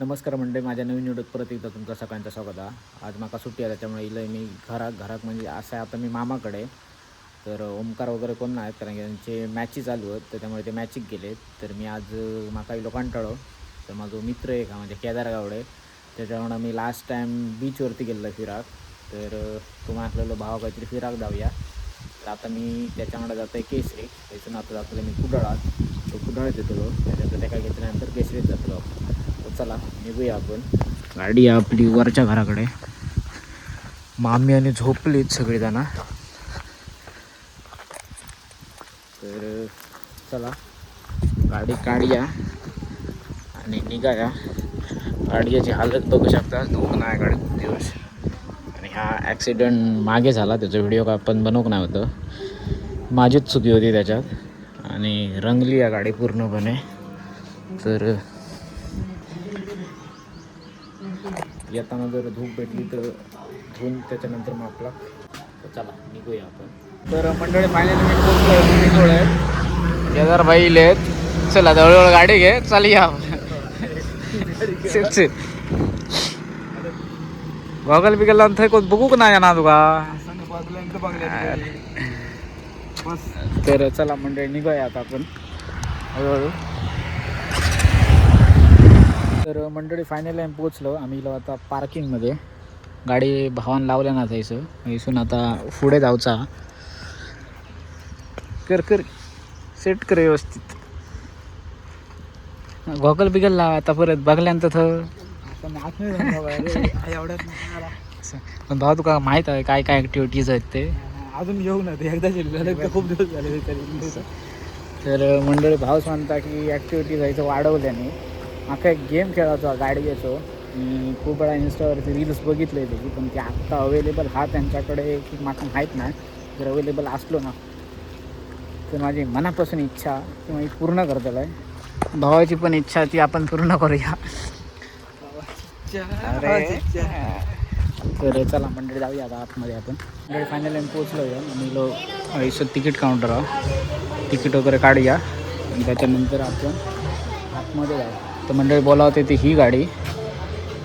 नमस्कार मंडळी, माझ्या नवीन व्हिडिओत परत एकदा तुमचं सगळ्यांचं स्वागत आहे. आज माका सुट्टी आहे, त्याच्यामुळे इलं मी घरात म्हणजे असं आहे. आता मी मामाकडे, तर ओमकार वगैरे कोण नाही, कारण की त्यांचे मॅची चालू आहेत, त्याच्यामुळे ते मॅचिक गेले. तर मी आज माका इलो कंटाळो. तर माझा मित्र आहे का म्हणजे केदार गावडे, त्याच्यामुळे मी लास्ट टाईम बीचवरती गेलो फिराक. तर तो म्हटलेलो भावा काहीतरी फिराक जाऊया. तर आता मी त्याच्यामुळे जातो आहे केसरी, त्यातून आता जातो मी कुडाळात. तो कुडाळात येतो, त्याच्यानंतर त्या काय घेतल्यानंतर केसरीत जातो आपण. तर चला निघूया आपण. गाडी आपली वरच्या घराकडे. मामी आणि झोपलीत सगळीजण. तर चला गाडी काढूया आणि निघाया. गाडीची हालत बघू शकता, धूप नाही गाडीत दिवस. आणि हा ॲक्सिडेंट मागे झाला, त्याचा व्हिडिओ का आपण बनवू नाही होतं. माझीच चुकी होती त्याच्यात आणि रंगली या गाडी पूर्णपणे. तर येताना जर धूप भेटली तर धुवून त्याच्यानंतर मग आपला. तर चला निघूया आपण. तर मंडळी फायनली मी पोहोचलो आहे. केदार भाई इलेत. चला जवळजवळ गाडी घे, चाल या. गॉगल बिगल लावून थंय कोण बघू का नाही ना तुका. तर चला मंडळी निघूया आता आपण हळूहळू. तर मंडळी फायनली आम्ही पोचलो. आम्ही इलो आता पार्किंगमध्ये. गाडी भावान लावल्या ना जायचं इथून आता पुढे जाऊचा. कर सेट कर व्यवस्थित. गॉगल बिगल लावा आता परत बघल्यानंतर थं. पण भाऊ तुका माहीत आहे काय काय ॲक्टिव्हिटीज आहेत ते. अजून येऊ ना ते एकदा खूप दिवस झाले. तर मंडळी भाऊच म्हणता की ॲक्टिव्हिटी जायचं वाढवल्याने. माका एक गेम खेळायचो गाडी घ्यायचो. मी खूप वेळा इन्स्टावरती रील्स बघितले त्याची, पण ते आत्ता अवेलेबल हा त्यांच्याकडे की माका माहीत नाही. जर अवेलेबल असलो ना तर माझी मनापासून इच्छा की मी पूर्ण करतो आहे. भावाची पण इच्छा ती आपण पूर्ण करूया. तर चला मंडळी जाऊया आता आतमध्ये आपण. मंडळी फायनली आम्ही पोचलो आहे. आम्ही लोक इथं तिकीट काउंटर आहोत. तिकीट वगैरे काढूया आणि त्याच्यानंतर आपण आतमध्ये जाऊ. तर मंडळी बोलावते ती ही गाडी.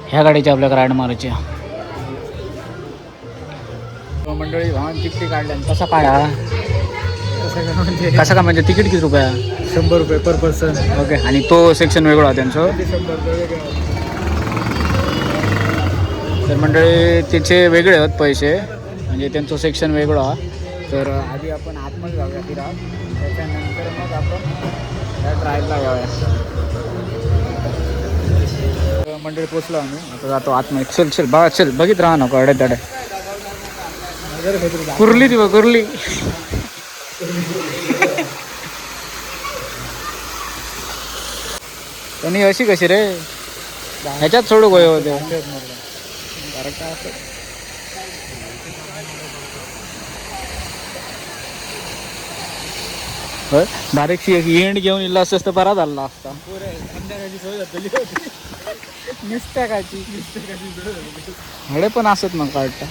ह्या गाडीची आपल्याला राईड मारायची. मंडळी भावान तिकीट काढल्या. कसा काय हा कसं का म्हणजे तिकीट किती रुपया. 100 रुपये पर पर्सन. ओके. आणि तो सेक्शन वेगळा त्यांचं. 100 रुपये. तर मंडळी त्याचे वेगळे आहेत पैसे, म्हणजे त्यांचं सेक्शन वेगळं. तर आधी आपण आतमध्ये जाऊया फिरा, त्याच्यानंतर मग आपण त्या ट्रायलला जाऊया. मंडळी पोचलो आम्ही. आता जातो आतमध्ये. चल बघा, चल बघित राहा नको अडे तडे. कुर्ली ती कुर्ली. त्यांनी अशी कशी रे ह्याच्यात सोडू गोय होते. बारीकशी एक एंड घेऊन इला असतं तर बरा झाला असता. निस्त्याकाची हडे पण असत मग वाटतं.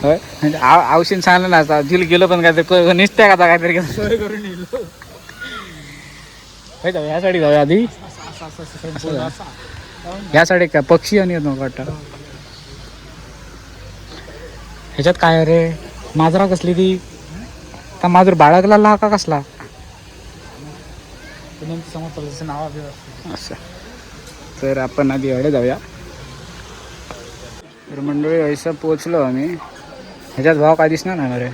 होय म्हणजे औषध सांगलं ना आता दिल गेलो पण काय निसत्या का काहीतरी सोय करून येईल. ह्या साडी जाऊया आधी. ह्या साडी काय पक्षी आणि येत वाटतं. ह्याच्यात काय रे माजरा कसली ती. का माजूर बाळगला ला का कसला असं. तर आपण आधी एवढे जाऊया. तर मंडळी ऐसा पोचलो आम्ही. ह्याच्यात भाव काय दिसणार नाही रे.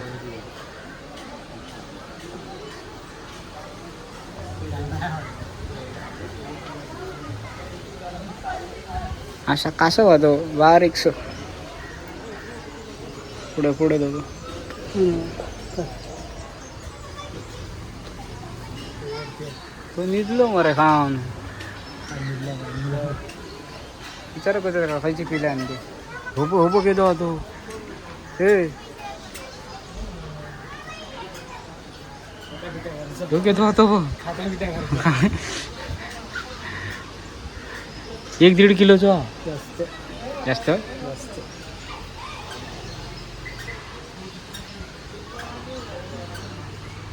अशा कसं वाजव बारीकस पुढे जातो. तो निजलो मरे खाऊन. विचार कसं का खायची पिल्या आणि ते होबो केलो तू हे घेतो होतो 1-1.5 किलोचा जास्त.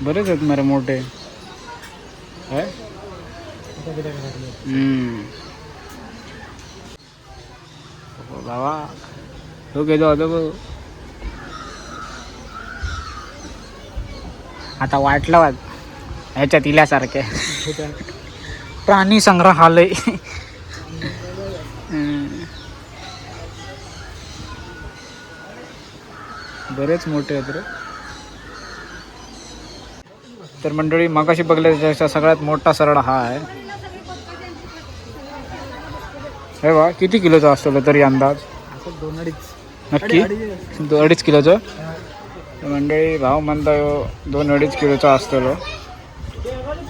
बरेच आहेत मरे मोठे. बाबा तो गेलो होतो बघ. आता वाटलं वाट ह्याच्यात इल्यासारखे प्राणी संग्रहालय. बरेच मोठे आहेत रे. तर मंडळी मगाशी बघल्यापेक्षा सगळ्यात मोठा सरळ हा आहे. हे बा किती किलोचा असतो तरी अंदाज? 2-2.5 नक्की 2-2.5 किलोचं. मंडळी भाव म्हणता 2-2.5 किलोचा असतो.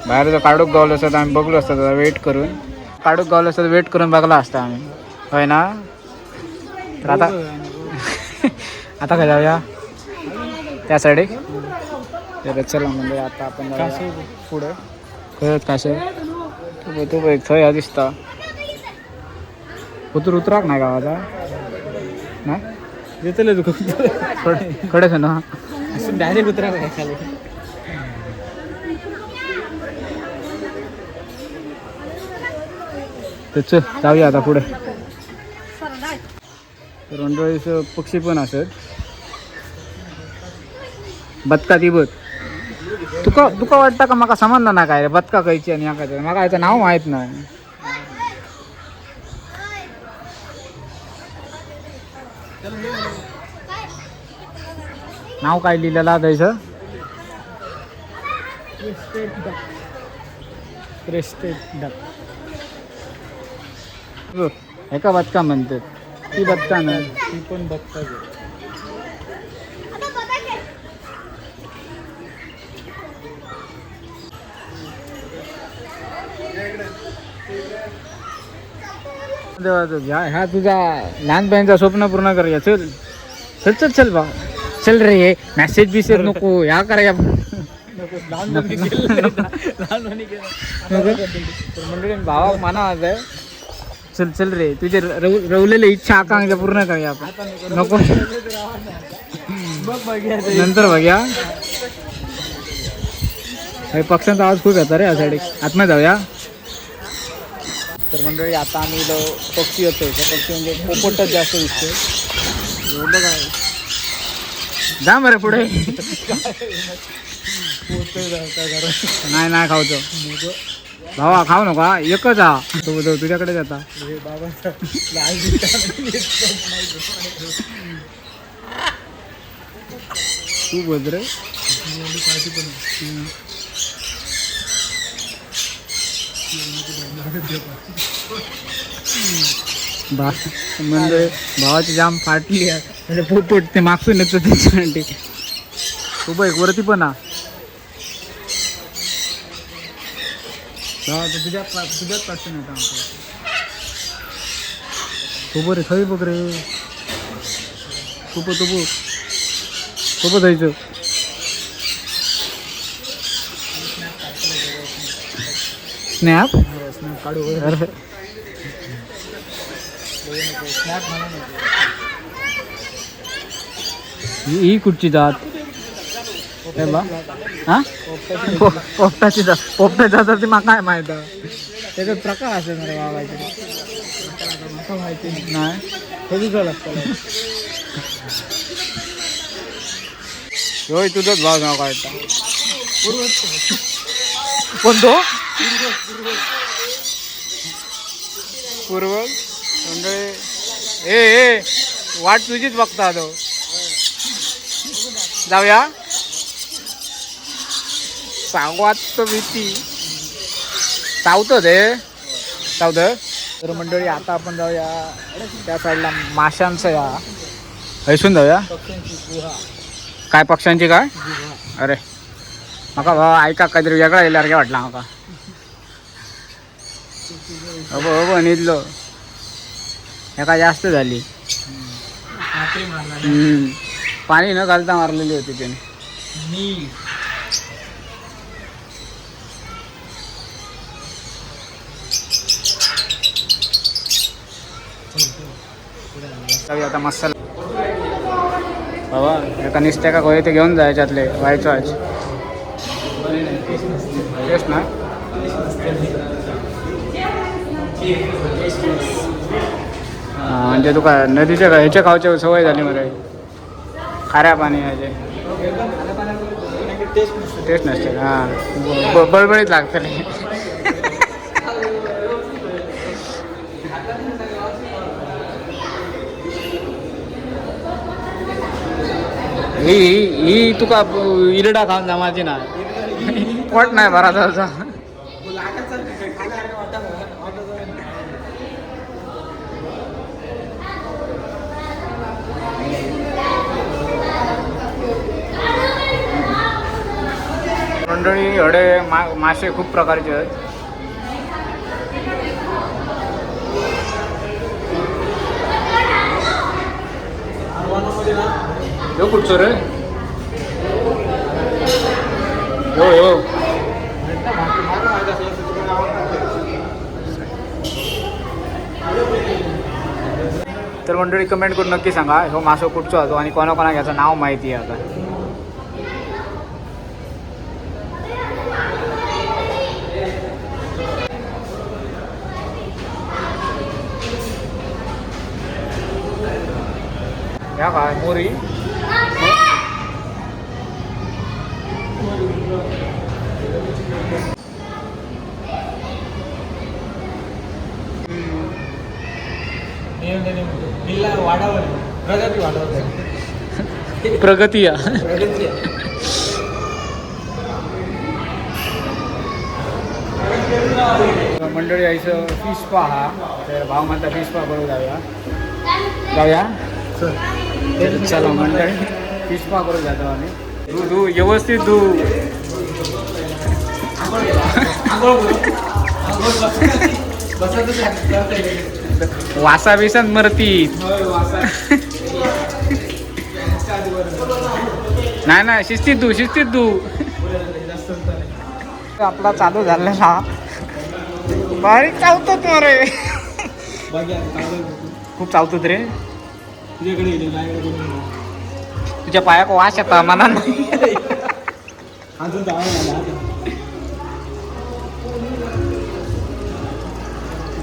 बाहेरचं काडूक गावलं असतं आम्ही बघलो असतं वेट करून. काडूक गावलं असतं वेट करून बघला असता आम्ही, होय ना. तर आता आता काय जाऊया त्या साईडे. तर चला म्हणजे आता आपण पुढे कळत कासं तू एक थंय दिसता. उतराक नाही गावाचा नाही येतले तू कडेच ना डायरेक्ट उतरा खाली. तर चल जाऊया आता पुढे. तर मंडळीचं पक्षी पण असत. बदका ती बघ. तुका वाटतं का माका समजलं ना काय रे बदका खायची आणि काय माका याचं नाव माहीत नाही. नाव काय लिहिलेलं त्याचं? Crested duck. एका बदका म्हणतात. ती बदका ना ती पण बघता देवाचं ह्या तुझा लहानपणीचा स्वप्न पूर्ण करूया. चल चल चल चल बा चल रे. मॅसेज बिसेज नको ह्या करा. मंडळी भावा मना आहे. चल चल रे तुझे रवलेले इच्छा आकांक्षा पूर्ण करूया आपण. नको नंतर बघूया. पक्ष्यांचा आवाज खूप येतो रे या साईड. आतमध्ये जाऊया. तर मंडळी आता आम्ही पक्षी येतोय. पक्षी म्हणजे पोपटच जास्त दिसते. बघा जा बरं पुढे. नाही नाही खावतो भावा खाऊ नका एकच हा तुझ्याकडे जाता. तू बोल रे. म्हणजे भावाची जाम फाटली आहे. म्हणजे पोपट ते मागसून येतो त्याच्यासाठी. तू एक वरती पण हा तुझ्याच पासून येतं आमचं. तू बरे खरी बघ रे. तुप सोबत जायचं. स्नॅप काढू. ही कुठची जात हा पोपटाची जात. पोपटाची जात ती माका काय माहित. त्याच्यात प्रकार असेल ना बाबाचे. माहिती नाही कधीच लागतं. होय तुझंच भाव नाव काढता. कोणतो पूर्वज म्हणजे ए वाट तुझीच बघता तो. जाऊया सांगवात भीती चावतं ते चावतं. तर मंडळी आता आपण जाऊया त्या साईडला माशांचं या हैसून जाऊया. काय पक्ष्यांची काय? अरे माका भावा ऐका काहीतरी वेगळा येणार काय वाटला माका. अबो निदलो एका जास्त झाली. पाणी न घालता मारलेली होती त्याने. आता मसाला बाबा एका निसत्या का होय ते घेऊन जायच्यातले व्हायचं आज टेस्ट ना. म्हणजे तुका नदीच्या ह्याच्या खावच्या सवय झाली मरे खाऱ्या पाणी ह्याचे टेस्ट नसते हां बळबळीत लागतले. ही तुका इरडा खाऊन जमायची ना पोट नाही बरा जायचा. मंडळी हडे मासे खूप प्रकारचे आहेत. यो कुठचं रे यो यो तर मंडळी कमेंट करून नक्की सांगा हो मासो कुठचो होतो आणि कोणाकोणा याचं नाव माहिती आहे आता. या काय मोरी प्रगती मंडळी यायचं फिश पहा तर भाव म्हणता फिश पहा बरोबर जाऊया चला मंडळी फिश पहा करून जातो आम्ही. धू व्यवस्थित धू वासा बिसन मरती नाही नाही शिस्तीत धू आपला चालू झालेला बारीक चावतो तो रे खूप चावतो रे तुझ्या पायाक वास येता मना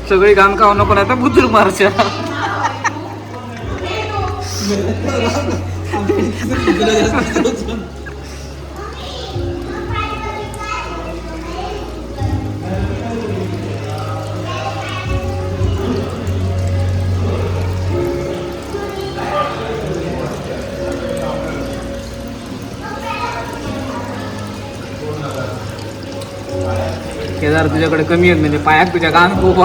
सगळी घाण खाऊ नको नाही तर बुद्रुक मारच्या. केदार तुझ्याकडे कमी आहेत म्हणजे पायात तुझ्या गाण खूप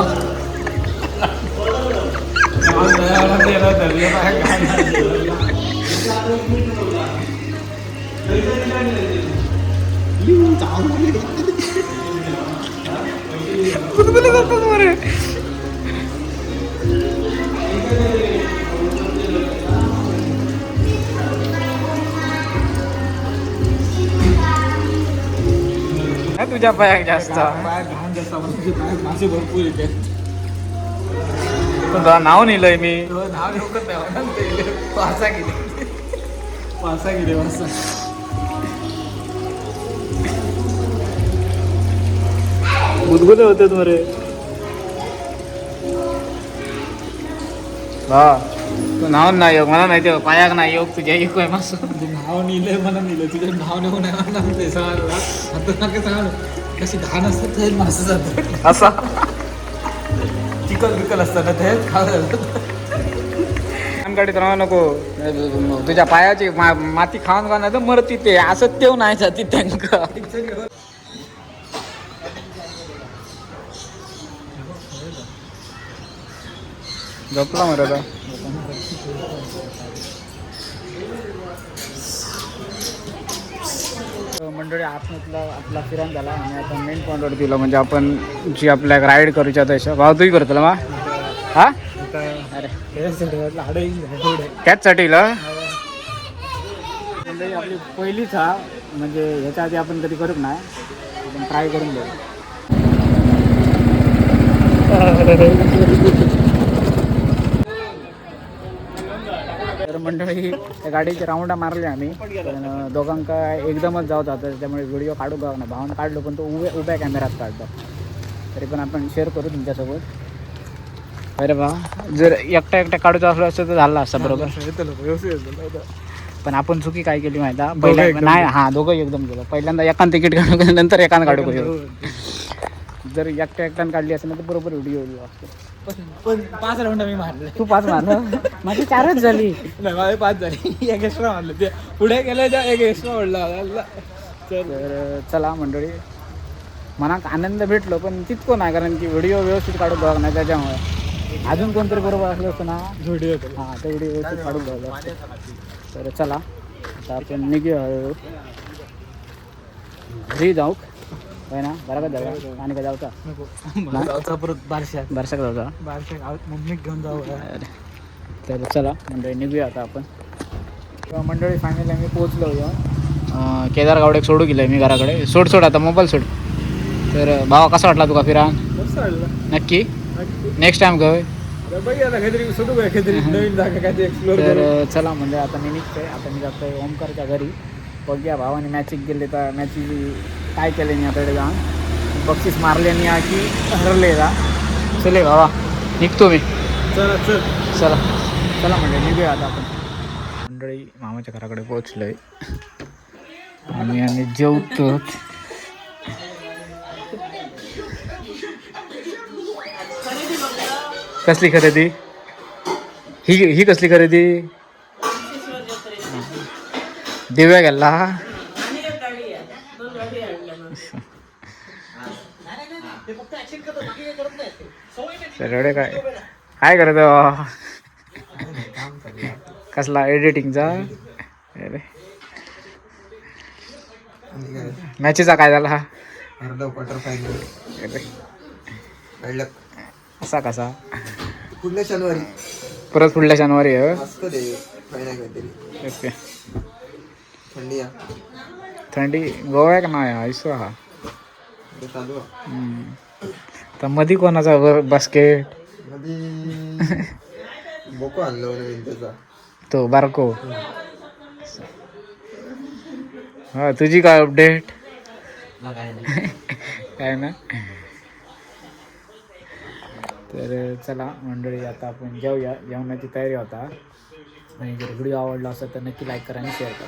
तुझ्या पायाक जास्त भरपूर येते. तुझं नाव नेलंय मी नाव एवढं पासा गेले गुदगुले होते मरे हा तू नाव नाही योग मला नाही ते पायाक नाही योग तुझ्या एक आहे मास नाव नेलंय मला नेलं तुझं नाव नेऊ नये सांग कशी घाण असतात ते माणसं जातात असा चिकल असतात ना ते गाडीत राहू नको तुझ्या पायाची माती खाऊन का नाही तर मरती ते असं तेव नाही जाती त्यांका झोपला मरता मंडळी आतमधला आपला फिरान झाला आणि आता मेन पॉईंटवर दिला म्हणजे आपण जी आपल्या राईड करूच्या तशा भाव तुम्ही करतला मा हा अरे त्याचसाठी म्हणजे आपली पहिलीच हा म्हणजे ह्याच्या आधी आपण कधी करूक नाही आपण ट्राय करून बघू. तर मंडळी त्या गाडीची राऊंडा मारली आम्ही पण दोघांका एकदमच जाऊ जातं त्यामुळे व्हिडिओ काढू गाव ना भावना काढलो पण तो उभ्या कॅमेऱ्यात काढतो तरी पण आपण शेअर करू तुमच्यासोबत अरे बा जर एकटा एकटा काढूचं असलं असतं तर झालं असतं बरोबर. व्यवस्थित पण आपण चुकी काय केली माहिती आहे पहिल्या नाही हा दोघं एकदम गेलो. पहिल्यांदा एकान तिकीट काढू नंतर एकान काढू जर एकट्या एकट्यानं काढली असेल ना तर बरोबर व्हिडिओ पण 5 राऊंड मी मारले. तू 5 मारलं माझी 4च झाली. नाही माझे 5 झाली. एक एक्स्ट्रा मारले ते पुढे गेलं त्या एक एक्स्ट्रा ओढला. तर चला मंडळी मनाक आनंद भेटलो पण तितकं नाही कारण की व्हिडिओ व्यवस्थित काढून बघ नाही त्याच्यामुळे अजून कोणतरी बरोबर असलं असतं ना व्हिडिओ हां ते व्हिडिओ व्यवस्थित काढून बघलं. तर चला आता आपण निघूया हळूहळू घरी जाऊ होय ना बरोबर जाऊ आणि का जाऊचा जाऊचा परत बारशात बरसाक जाऊचा बारशात मम्मीक घेऊन जाऊ. तर चला मंडळी निघूया आता आपण. तेव्हा मंडळी फायनली आम्ही पोहोचलो केदार गावड्याक सोडू गेलं मी घराकडे. सोड आता मोबाईल सोड. तर भावा कसा वाटला तुका फिरा मस्त वाटलं. नक्की नेक्स्ट टाइम गय. बघूया आता काहीतरी सुरू करूया काहीतरी नवीन जागा काहीतरी एक्सप्लोर तर करू. चला म्हणजे आता मी निघतोय. आता मी जातोय ओमकारच्या घरी. बघूया भावाने मॅचिक गेले तर मॅची काय केले नाही आता जाऊन बक्षीस मारले नाही की हरले जा. चले भावा निघतो मी. चला चल चला चला म्हणजे निघूया आता आपण. मंडळी मामाच्या घराकडे पोहोचलोय आणि जेवतो. कसली खरेदी ही कसली खरेदी दिव्या गेला. सर काय करत कसला एडिटिंगचा. अरे मॅचेचा काय झाला क्वार्टर फायनल अरे असा कसा पुढल्या शनिवारी परत पुढल्या शनिवारी आहे. असतं ते फायनल काहीतरी. ओके थंडी थंडी गोव्या का नाही आयसो हा चालू तर मधी कोणाचा बास्केट मध्ये बोको आणलं नवीन त्याचा तो बारको. हा तुझी काय अपडेट काय ना. तर चला मंडळी आता आपण जेवूया. जेवणाची तयारी होता आणि जर व्हिडिओ आवडला असेल तर नक्की लाईक करा आणि शेअर करा.